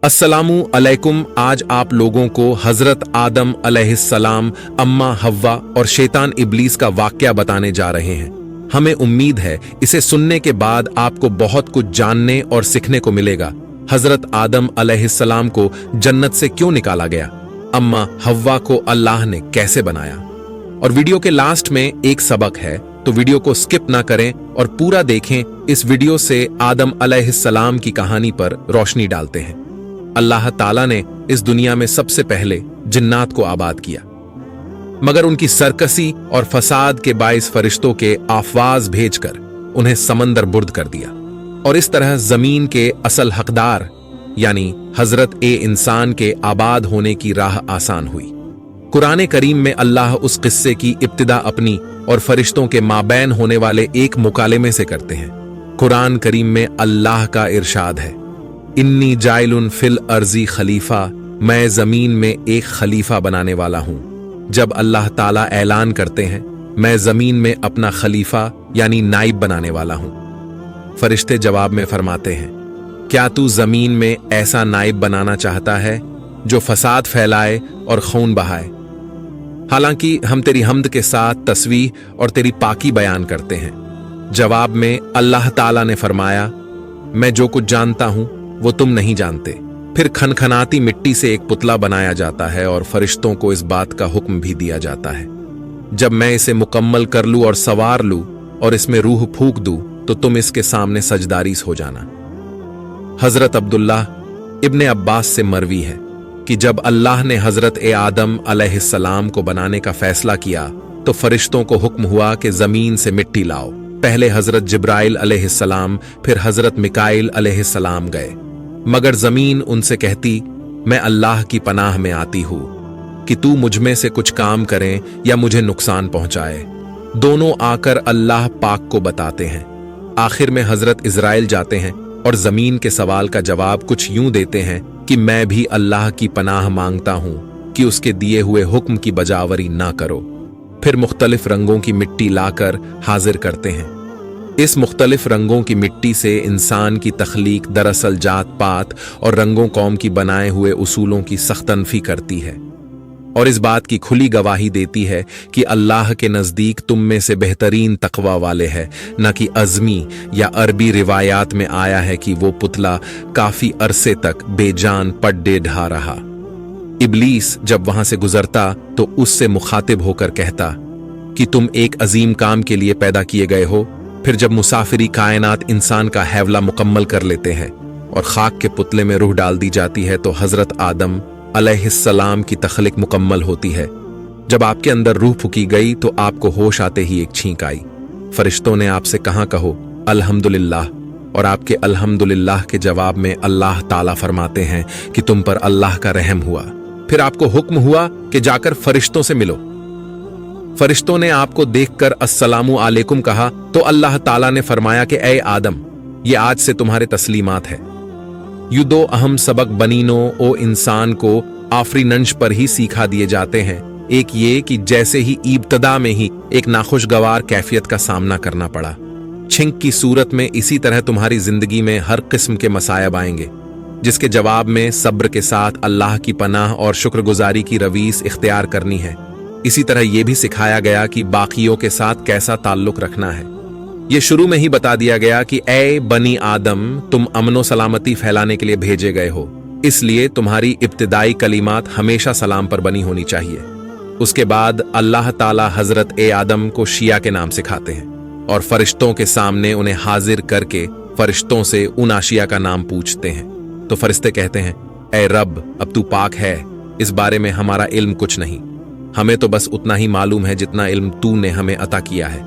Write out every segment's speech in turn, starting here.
अस्सलामु अलैकुम। आज आप लोगों को हजरत आदम अलैहिस्सलाम, अम्मा हव्वा और शैतान इब्लीस का वाकया बताने जा रहे हैं। हमें उम्मीद है इसे सुनने के बाद आपको बहुत कुछ जानने और सीखने को मिलेगा। हजरत आदम अलैहिस्सलाम को जन्नत से क्यों निकाला गया, अम्मा हव्वा को अल्लाह ने कैसे बनाया, और वीडियो के लास्ट में एक सबक है, तो वीडियो को स्किप ना करें और पूरा देखें। इस वीडियो से आदम अलैहिस्सलाम की कहानी पर रोशनी डालते हैं। अल्लाह ताला ने इस दुनिया में सबसे पहले जिन्नात को आबाद किया, मगर उनकी सरकसी और फसाद के बाइस फरिश्तों के आफवाज भेजकर उन्हें समंदर बुर्द कर दिया, और इस तरह जमीन के असल हकदार यानी हजरत इंसान के आबाद होने की राह आसान हुई। कुरान करीम में अल्लाह उस किस्से की इब्तिदा अपनी और फरिश्तों के माबैन होने वाले एक मुकालमे से करते हैं। कुरान करीम में अल्लाह का इरशाद है, इन्नी जाइलुन फिल अर्जी खलीफा, मैं जमीन में एक खलीफा बनाने वाला हूं। जब अल्लाह ताला ऐलान करते हैं मैं जमीन में अपना खलीफा यानी नाइब बनाने वाला हूं, फरिश्ते जवाब में फरमाते हैं, क्या तू जमीन में ऐसा नाइब बनाना चाहता है जो फसाद फैलाए और खून बहाए? हालांकि हम तेरी हम्द के साथ तस्वीह और तेरी पाकी बयान करते हैं। जवाब में अल्लाह ताला ने फरमाया, मैं जो कुछ जानता हूं वो तुम नहीं जानते। फिर खनखनाती मिट्टी से एक पुतला बनाया जाता है और फरिश्तों को इस बात का हुक्म भी दिया जाता है, जब मैं इसे मुकम्मल कर लूं और सवार लूं और इसमें रूह फूंक दूं तो तुम इसके सामने सजदारीस हो जाना। हजरत अब्दुल्लाह इब्ने अब्बास से मरवी है कि जब अल्लाह ने हजरत आदम अलैहिस्सलाम को बनाने का फैसला किया तो फरिश्तों को हुक्म हुआ कि जमीन से मिट्टी लाओ। पहले हजरत जिब्राइल अलैहिस्सलाम फिर हजरत मिकाइल अलैहिस्सलाम गए, मगर जमीन उनसे कहती, मैं अल्लाह की पनाह में आती हूं कि तू मुझमें से कुछ काम करें या मुझे नुकसान पहुंचाए। दोनों आकर अल्लाह पाक को बताते हैं। आखिर में हजरत इजराइल जाते हैं और जमीन के सवाल का जवाब कुछ यूं देते हैं कि मैं भी अल्लाह की पनाह मांगता हूं कि उसके दिए हुए हुक्म की बजावरी ना करो। फिर मुख्तलिफ रंगों की मिट्टी लाकर हाजिर करते हैं। इस मुख्तलिफ रंगों की मिट्टी से इंसान की तख्लीक दरअसल जात पात और रंगों कौम की बनाए हुए उसूलों की सख्तनफी करती है, और इस बात की खुली गवाही देती है कि अल्लाह के नज़दीक तुम में से बेहतरीन तकवा वाले है, न कि अज़मी या अरबी रिवायात में आया है कि वो पुतला काफी अरसे तक बेजान पड्डे ढा रहा। इब्लीस जब वहां से गुजरता तो उससे मुखातिब होकर कहता कि तुम एक अजीम काम के लिए पैदा किए गए हो। फिर जब मुसाफिरी कायनात इंसान का हैवला मुकम्मल कर लेते हैं और खाक के पुतले में रूह डाल दी जाती है तो हजरत आदम अलैहिस्सलाम की तख्लीक मुकम्मल होती है। जब आपके अंदर रूह फूकी गई तो आपको होश आते ही एक छींक आई। फरिश्तों ने आपसे कहा, कहो अल्हम्दुलिल्लाह, और आपके अल्हम्दुलिल्लाह के जवाब में अल्लाह ताला फरमाते हैं कि तुम पर अल्लाह का रहम हुआ। फिर आपको हुक्म हुआ कि जाकर फरिश्तों से मिलो। फरिश्तों ने आपको देखकर अस्सलामु अलैकुम कहा तो अल्लाह ताला ने फरमाया कि ऐ आदम, ये आज से तुम्हारे तस्लीमात है। यू दो अहम सबक बनीनो ओ इंसान को आफरीनंश पर ही सीखा दिए जाते हैं। एक ये कि जैसे ही इब्तदा में ही एक नाखुशगवार कैफियत का सामना करना पड़ा, छिंक की सूरत में इसी तरह तुम्हारी जिंदगी में हर किस्म के मसायब आएंगे, जिसके जवाब में सब्र के साथ अल्लाह की पनाह और शुक्रगुजारी की रवीस इख्तियार करनी है। इसी तरह यह भी सिखाया गया कि बाकियों के साथ कैसा ताल्लुक रखना है। यह शुरू में ही बता दिया गया कि ऐ बनी आदम, तुम अमनो सलामती फैलाने के लिए भेजे गए हो, इसलिए तुम्हारी इब्तिदाई कलिमात हमेशा सलाम पर बनी होनी चाहिए। उसके बाद अल्लाह ताला हजरत आदम को शिया के नाम सिखाते हैं और फरिश्तों के सामने उन्हें हाजिर करके फरिश्तों से उन आशिया का नाम पूछते हैं। तो फरिश्ते कहते हैं, ऐ रब, अब तू पाक है, इस बारे में हमारा इल्म कुछ नहीं, हमें तो बस उतना ही मालूम है जितना इल्म तू ने हमें अता किया है।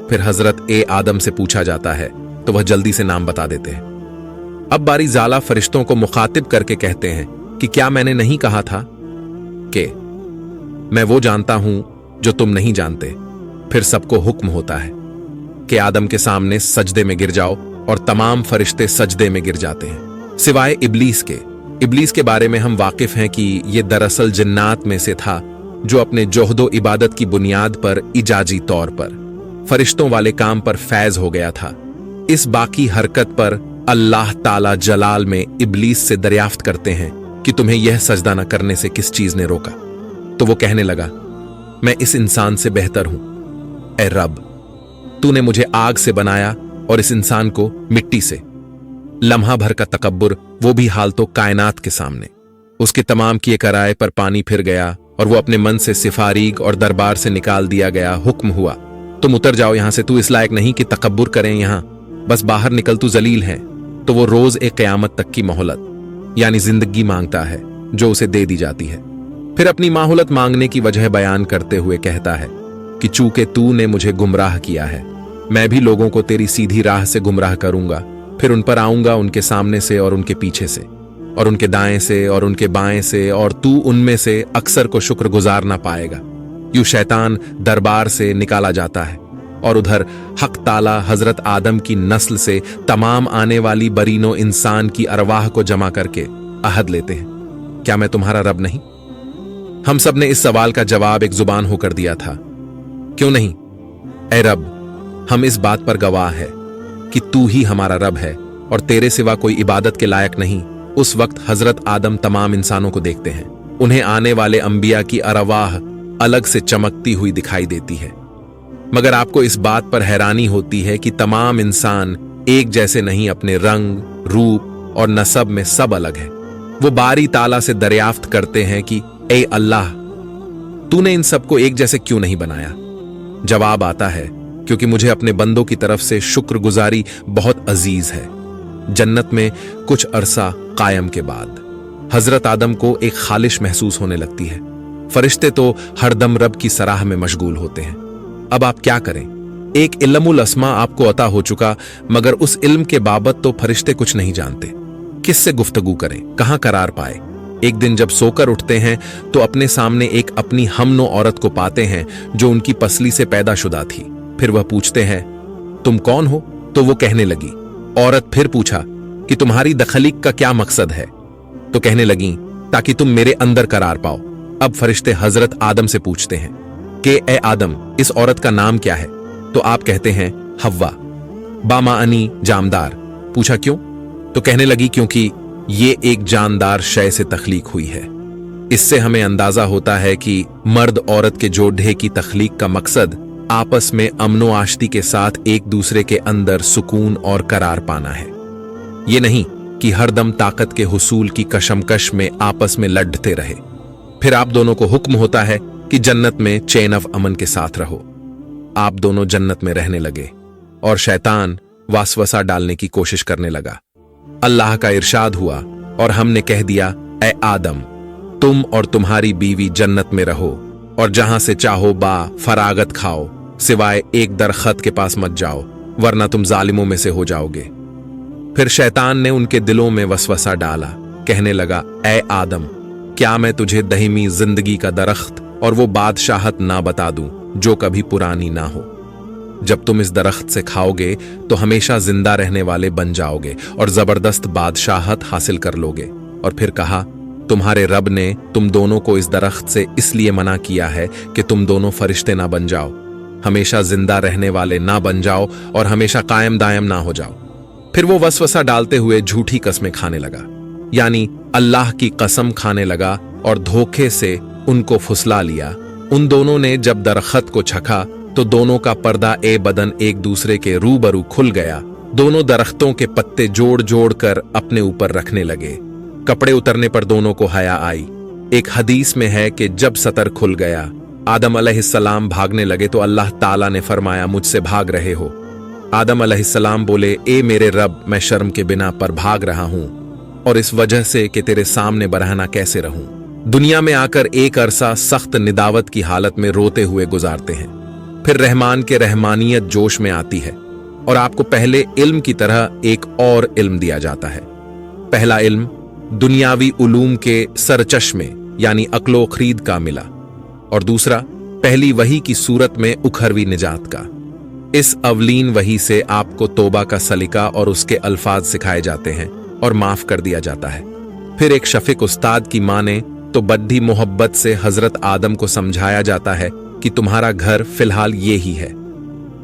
फिर हजरत आदम से पूछा जाता है तो वह जल्दी से नाम बता देते हैं। अब बारी ज़ाला फरिश्तों को मुखातिब करके कहते हैं कि क्या मैंने नहीं कहा था कि मैं वो जानता हूं जो तुम नहीं जानते। फिर सबको हुक्म होता है कि आदम के सामने सजदे में गिर जाओ, और तमाम फरिश्ते सजदे में गिर जाते हैं सिवाय इब्लीस के। इब्लीस के बारे में हम वाकिफ हैं कि यह दरअसल जिन्नात में से था जो अपने जोहदो इबादत की बुनियाद पर इजाजी तौर पर फरिश्तों वाले काम पर फैज हो गया था। इस बाकी हरकत पर अल्लाह ताला जलाल में इब्लीस से दरियाफ्त करते हैं कि तुम्हें यह सजदा न करने से किस चीज ने रोका। तो वो कहने लगा, मैं इस इंसान से बेहतर हूं। ए रब, तूने मुझे आग से बनाया और इस इंसान को मिट्टी से। लम्हा भर का तकब्बुर, वो भी हाल तो कायनात के सामने। उसके तमाम किए कराए पर पानी फिर गया और वो अपने मन से सिफारीग और दरबार से निकाल दिया गया। हुक्म हुआ, तुम उतर जाओ यहां से, तू इस लायक नहीं कि तकब्बुर करें यहां, बस बाहर निकल, तू जलील है। तो वो रोज एक क़यामत तक की मोहलत यानी जिंदगी मांगता है जो उसे दे दी जाती है। फिर अपनी माहुलत मांगने की वजह बयान करते हुए कहता है कि चूंकि तूने मुझे गुमराह किया है, मैं भी लोगों को तेरी सीधी राह से गुमराह करूंगा। फिर उन पर आऊंगा उनके सामने से और उनके पीछे से और उनके दाएं से और उनके बाएं से, और तू उनमें से अक्सर को शुक्रगुजार ना पाएगा। यूं शैतान दरबार से निकाला जाता है और उधर हक ताला हजरत आदम की नस्ल से तमाम आने वाली बरीनो इंसान की अरवाह को जमा करके अहद लेते हैं, क्या मैं तुम्हारा रब नहीं? हम सब ने इस सवाल का जवाब एक जुबान होकर दिया था, क्यों नहीं? ए रब, हम इस बात पर गवाह है कि तू ही हमारा रब है और तेरे सिवा कोई इबादत के लायक नहीं। उस वक्त हजरत आदम तमाम इंसानों को देखते हैं। उन्हें आने वाले अंबिया की अरवाह अलग से चमकती हुई दिखाई देती है, मगर आपको इस बात पर हैरानी होती है कि तमाम इंसान एक जैसे नहीं, अपने रंग, रूप और नसब में सब अलग है। वो बारी ताला से दरियाफ्त करते हैं कि ए अल्लाह, तूने इन सबको एक जैसे क्यों नहीं बनाया? जवाब आता है, क्योंकि मुझे अपने बंदों की तरफ से शुक्रगुजारी बहुत अजीज है। जन्नत में कुछ अरसा कायम के बाद हजरत आदम को एक खालिश महसूस होने लगती है। फरिश्ते तो हरदम रब की सराह में मशगूल होते हैं। अब आप क्या करें? एक इल्मुल अस्मा आपको अता हो चुका, मगर उस इल्म के बाबत तो फरिश्ते कुछ नहीं जानते। किससे गुफ्तगू करें, कहां करार पाए? एक दिन जब सोकर उठते हैं तो अपने सामने एक अपनी हमनो औरत को पाते हैं जो उनकी पसली से पैदाशुदा थी। फिर वह पूछते हैं, तुम कौन हो? तो वो कहने लगी। औरत फिर पूछा कि तुम्हारी दखलीक का क्या मकसद है? तो कहने लगी, ताकि तुम मेरे अंदर करार पाओ। अब फरिश्ते हजरत आदम से पूछते हैं कि ए आदम, इस औरत का नाम क्या है? तो आप कहते हैं हव्वा, बामाअनी जामदार। पूछा क्यों? तो कहने लगी, क्योंकि ये एक जानदार शय से तख्लीक हुई है। इससे हमें अंदाजा होता है कि मर्द औरत के जोड़े की तख्लीक का मकसद आपस में अमनो आश्ती के साथ एक दूसरे के अंदर सुकून और करार पाना है। ये नहीं कि हरदम ताकत के हुसूल की कशमकश में आपस में लड़ते रहे। फिर आप दोनों को हुक्म होता है कि जन्नत में चैन ऑफ अमन के साथ रहो। आप दोनों जन्नत में रहने लगे और शैतान वासवसा डालने की कोशिश करने लगा। अल्लाह का इरशाद हुआ और हमने कह दिया, ए आदम, तुम और तुम्हारी बीवी जन्नत में रहो और जहां से चाहो फरागत खाओ, सिवाय एक दरख्त के पास मत जाओ, वरना तुम जालिमों में से हो जाओगे। फिर शैतान ने उनके दिलों में वसवसा डाला, कहने लगा, ए आदम, क्या मैं तुझे दहीमी जिंदगी का दरख्त और वो बादशाहत ना बता दूं जो कभी पुरानी ना हो? जब तुम इस दरख्त से खाओगे तो हमेशा जिंदा रहने वाले बन जाओगे और जबरदस्त बादशाहत हासिल कर लोगे। और फिर कहा, तुम्हारे रब ने तुम दोनों को इस दरख्त से इसलिए मना किया है कि तुम दोनों फरिश्ते ना बन जाओ, हमेशा जिंदा रहने वाले ना बन जाओ और हमेशा कायम दायम ना हो जाओ। फिर वो वसवसा डालते हुए झूठी कस्में खाने लगा, यानी अल्लाह की कसम खाने लगा और धोखे से उनको फुसला लिया। उन दोनों ने जब दरख्त को छका तो दोनों का पर्दा ए बदन एक दूसरे के रूबरू खुल गया। दोनों दरख्तों के पत्ते जोड़ जोड़ कर अपने ऊपर रखने लगे। कपड़े उतरने पर दोनों को हया आई। एक हदीस में है कि जब सतर खुल गया, आदम अलैहिस्सलाम भागने लगे तो अल्लाह ताला ने फरमाया, मुझसे भाग रहे हो? आदम अलैहिस्सलाम बोले, ए मेरे रब, मैं शर्म के बिना पर भाग रहा हूं और इस वजह से कि तेरे सामने बरहना कैसे रहूं। दुनिया में आकर एक अरसा सख्त निदावत की हालत में रोते हुए गुजारते हैं। फिर रहमान के रहमानियत जोश में आती है और आपको पहले इल्म की तरह एक और इल्म दिया जाता है। पहला इल्म दुनियावी उलूम के सरचश्मे यानी अक्लो खरीद का मिला और दूसरा पहली वही की सूरत में उखरवी निजात का। इस अवलीन वही से आपको तौबा का सलीका और उसके अल्फाज सिखाए जाते हैं और माफ कर दिया जाता है। फिर एक शफीक उस्ताद की माने तो बड्ढी मोहब्बत से हजरत आदम को समझाया जाता है कि तुम्हारा घर फिलहाल ये ही है,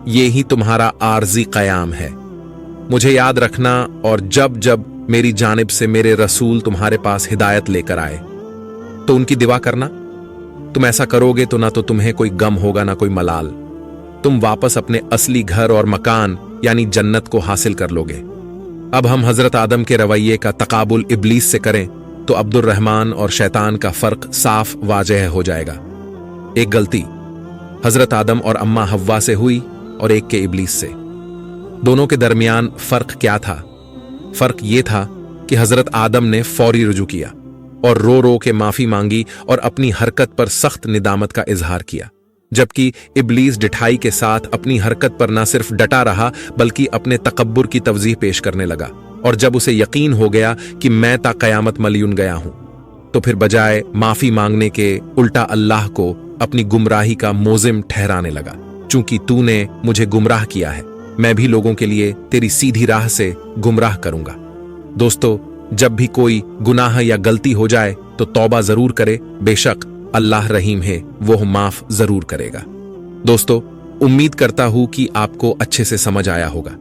ये ही तुम्हारा आर्जी कयाम है। मुझे याद रखना, और जब जब मेरी जानिब से मेरे रसूल तुम्हारे पास हिदायत लेकर आए तो उनकी दुआ करना। तुम ऐसा करोगे तो ना तो तुम्हें कोई गम होगा ना कोई मलाल। तुम वापस अपने असली घर और मकान यानी जन्नत को हासिल कर लोगे। अब हम हजरत आदम के रवैये का तकाबुल इब्लीस से करें तो अब्दुर रहमान और शैतान का फर्क साफ वाजह हो जाएगा। एक गलती हजरत आदम और अम्मा हव्वा से हुई और एक के इब्लीस से। दोनों के दरमियान फर्क क्या था? फर्क यह था कि हजरत आदम ने फौरी रुजू किया और रो रो के माफी मांगी और अपनी हरकत पर सख्त निदामत का इजहार किया, जबकि इब्लीस डिठाई के साथ अपनी हरकत पर न सिर्फ डटा रहा बल्कि अपने तकब्बुर की तवजीह पेश करने लगा। और जब उसे यकीन हो गया कि मैं ता कयामत मलियुन गया हूं, तो फिर बजाय माफी मांगने के उल्टा अल्लाह को अपनी गुमराही का मोजिम ठहराने लगा। चूंकि तूने मुझे गुमराह किया है, मैं भी लोगों के लिए तेरी सीधी राह से गुमराह करूंगा। दोस्तों, जब भी कोई गुनाह या गलती हो जाए तो तौबा जरूर करे, बेशक अल्लाह रहीम है, वो माफ जरूर करेगा। दोस्तों, उम्मीद करता हूं कि आपको अच्छे से समझ आया होगा।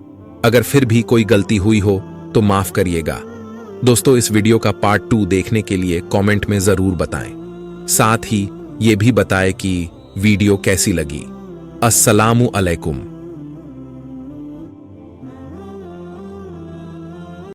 अगर फिर भी कोई गलती हुई हो तो माफ करिएगा। दोस्तों, इस वीडियो का पार्ट 2 देखने के लिए कमेंट में जरूर बताएं। साथ ही ये भी बताएं कि वीडियो कैसी लगी। अस्सलामु अलैकुम।